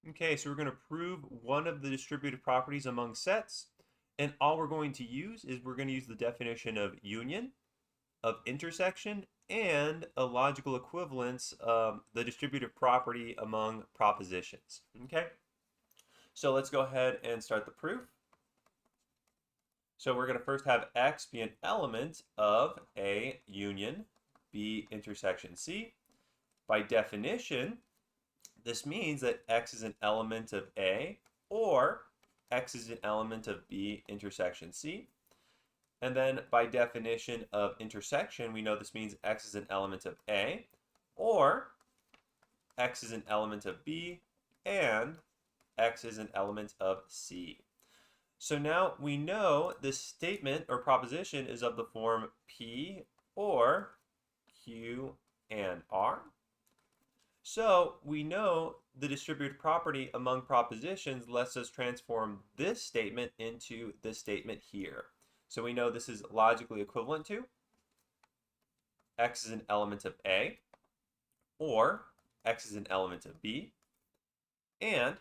Okay, so we're going to prove one of the distributive properties among sets. And all we're going to use is we're going to use the definition of union, of intersection, and a logical equivalence, the distributive property among propositions. Okay, so let's go ahead and start the proof. So we're going to first have X be an element of A union B intersection C. By definition, this means that X is an element of A or X is an element of B intersection C. And then by definition of intersection, we know this means X is an element of A or X is an element of B and X is an element of C. So now we know this statement or proposition is of the form P or Q and R. So we know the distributive property among propositions lets us transform this statement into this statement here. So we know this is logically equivalent to X is an element of A or X is an element of B and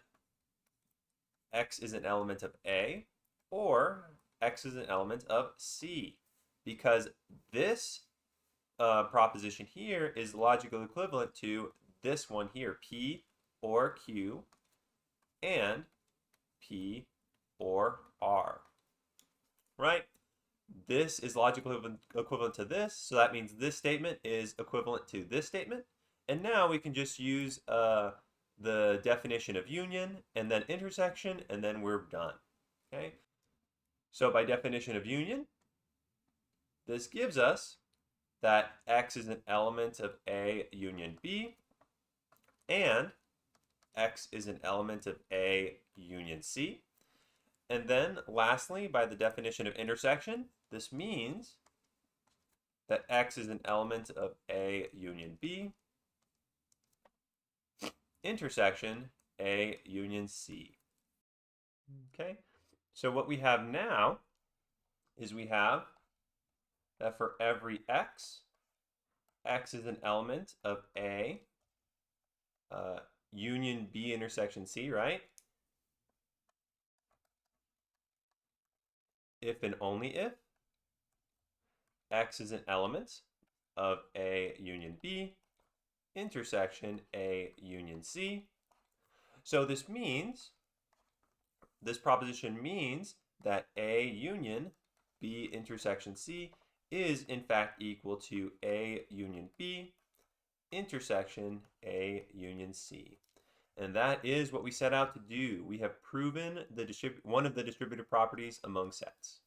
X is an element of A or X is an element of C, because this proposition here is logically equivalent to this one here, P or Q and P or R, right? This is logically equivalent to this, so that means this statement is equivalent to this statement. And now we can just use the definition of union and then intersection, and then we're done. Okay, so by definition of union, this gives us that X is an element of A union B and X is an element of A union C. And then lastly, by the definition of intersection, this means that X is an element of A union B, intersection A union C. Okay, so what we have now is we have that for every X, X is an element of A union B intersection C, right? If and only if X is an element of A union B intersection A union C. So this proposition means that A union B intersection C is in fact equal to A union B intersection A union C. And that is what we set out to do. We have proven one of the distributive properties among sets.